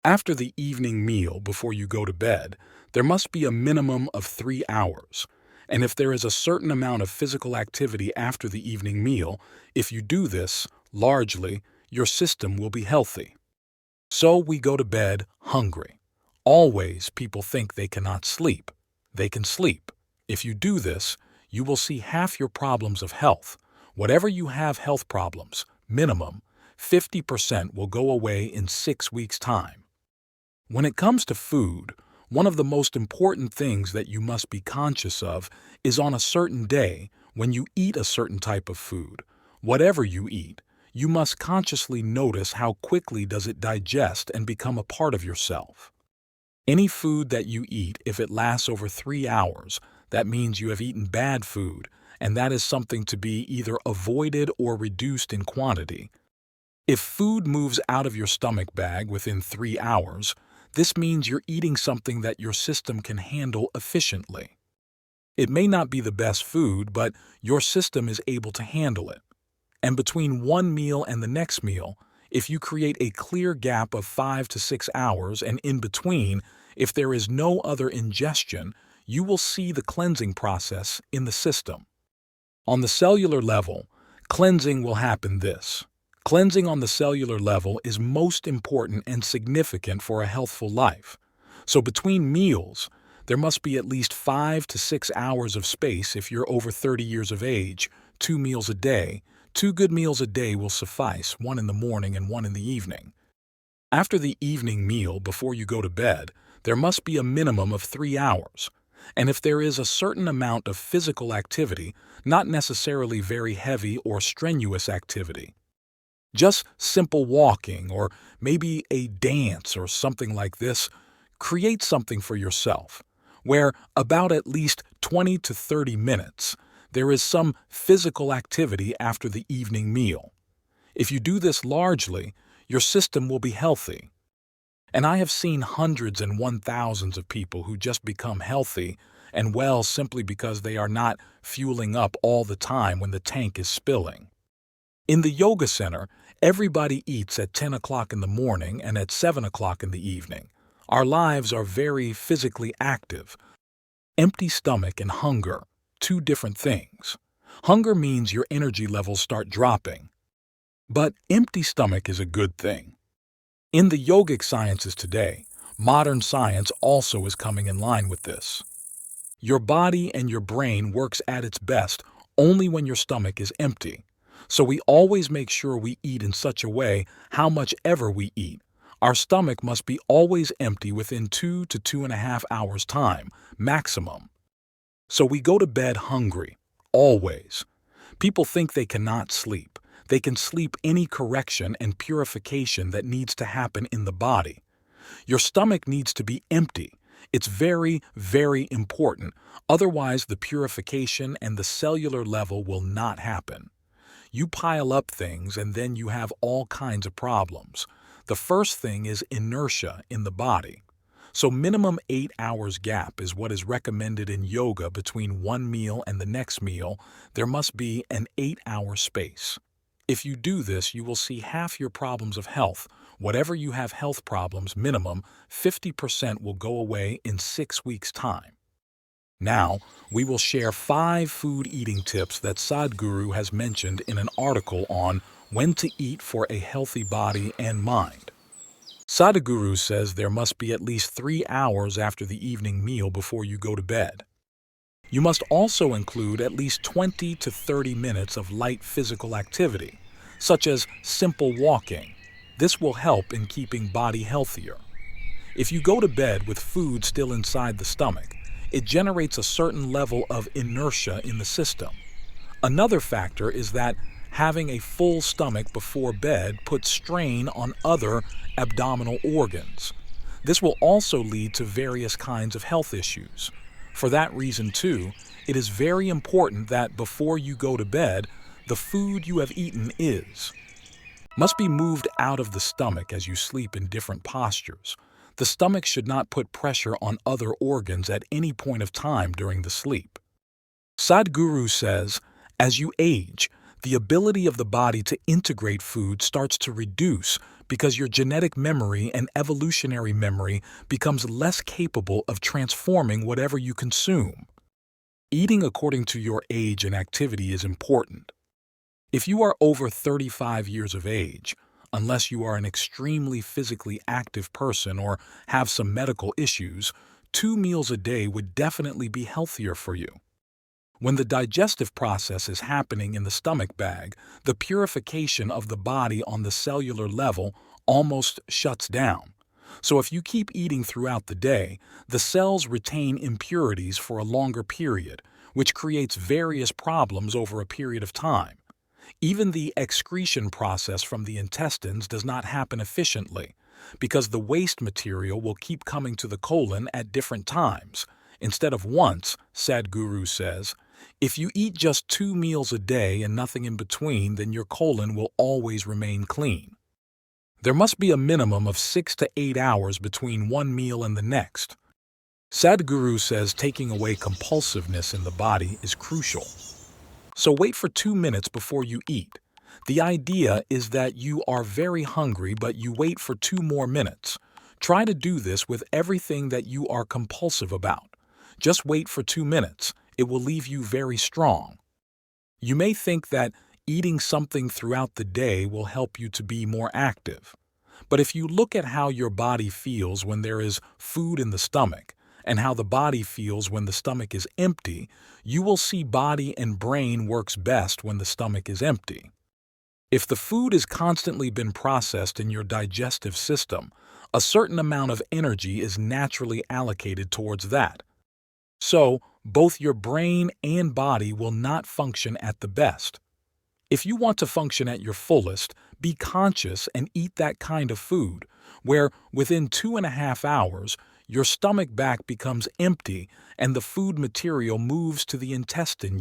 After the evening meal before you go to bed, there must be a minimum of 3 hours. And if there is a certain amount of physical activity after the evening meal, if you do this, largely, your system will be healthy. So we go to bed hungry. Always people think they cannot sleep. They can sleep. If you do this, you will see half your problems of health. Whatever you have health problems, minimum, 50% will go away in 6 weeks' time. When it comes to food, one of the most important things that you must be conscious of is on a certain day, when you eat a certain type of food, whatever you eat, you must consciously notice how quickly does it digest and become a part of yourself. Any food that you eat, if it lasts over 3 hours, that means you have eaten bad food, and that is something to be either avoided or reduced in quantity. If food moves out of your stomach bag within 3 hours, this means you're eating something that your system can handle efficiently. It may not be the best food, but your system is able to handle it. And between one meal and the next meal, if you create a clear gap of 5 to 6 hours, and in between, if there is no other ingestion, you will see the cleansing process in the system. On the cellular level, cleansing will happen this. Cleansing on the cellular level is most important and significant for a healthful life. So between meals, there must be at least 5 to 6 hours of space if you're over 30 years of age, 2 meals a day. 2 good meals a day will suffice, one in the morning and one in the evening. After the evening meal before you go to bed, there must be a minimum of 3 hours. And if there is a certain amount of physical activity, not necessarily very heavy or strenuous activity, just simple walking or maybe a dance or something like this, create something for yourself, where about at least 20 to 30 minutes, there is some physical activity after the evening meal. If you do this largely, your system will be healthy. And I have seen hundreds and 1,000s of people who just become healthy and well simply because they are not fueling up all the time when the tank is spilling. In the yoga center, everybody eats at 10 o'clock in the morning and at 7 o'clock in the evening. Our lives are very physically active. Empty stomach and hunger, two different things. Hunger means your energy levels start dropping. But empty stomach is a good thing. In the yogic sciences today, modern science also is coming in line with this. Your body and your brain works at its best only when your stomach is empty. So we always make sure we eat in such a way, how much ever we eat. Our stomach must be always empty within 2 to 2.5 hours time, maximum. So we go to bed hungry, always. People think they cannot sleep. They can sleep any correction and purification that needs to happen in the body. Your stomach needs to be empty. It's very, very important. Otherwise, the purification and the cellular level will not happen. You pile up things and then you have all kinds of problems. The first thing is inertia in the body. So minimum 8 hours gap is what is recommended in yoga between one meal and the next meal. There must be an 8-hour space. If you do this, you will see half your problems of health. Whatever you have health problems, minimum 50% will go away in 6 weeks' time. Now, we will share 5 food eating tips that Sadhguru has mentioned in an article on when to eat for a healthy body and mind. Sadhguru says there must be at least 3 hours after the evening meal before you go to bed. You must also include at least 20 to 30 minutes of light physical activity, such as simple walking. This will help in keeping body healthier. If you go to bed with food still inside the stomach, it generates a certain level of inertia in the system. Another factor is that having a full stomach before bed puts strain on other abdominal organs. This will also lead to various kinds of health issues. For that reason, too, it is very important that before you go to bed, the food you have eaten must be moved out of the stomach as you sleep in different postures. The stomach should not put pressure on other organs at any point of time during the sleep. Sadhguru says, as you age, the ability of the body to integrate food starts to reduce because your genetic memory and evolutionary memory becomes less capable of transforming whatever you consume. Eating according to your age and activity is important. If you are over 35 years of age, unless you are an extremely physically active person or have some medical issues, 2 meals a day would definitely be healthier for you. When the digestive process is happening in the stomach bag, the purification of the body on the cellular level almost shuts down. So if you keep eating throughout the day, the cells retain impurities for a longer period, which creates various problems over a period of time. Even the excretion process from the intestines does not happen efficiently, because the waste material will keep coming to the colon at different times, instead of once, Sadhguru says. If you eat just 2 meals a day and nothing in between, then your colon will always remain clean. There must be a minimum of 6 to 8 hours between one meal and the next. Sadhguru says taking away compulsiveness in the body is crucial. So wait for 2 minutes before you eat. The idea is that you are very hungry, but you wait for 2 more minutes. Try to do this with everything that you are compulsive about. Just wait for 2 minutes. It will leave you very strong. You may think that eating something throughout the day will help you to be more active. But if you look at how your body feels when there is food in the stomach, and how the body feels when the stomach is empty, you will see body and brain works best when the stomach is empty. If the food has constantly been processed in your digestive system, a certain amount of energy is naturally allocated towards that. So, both your brain and body will not function at the best. If you want to function at your fullest, be conscious and eat that kind of food, where within 2.5 hours, your stomach bag becomes empty and the food material moves to the intestine.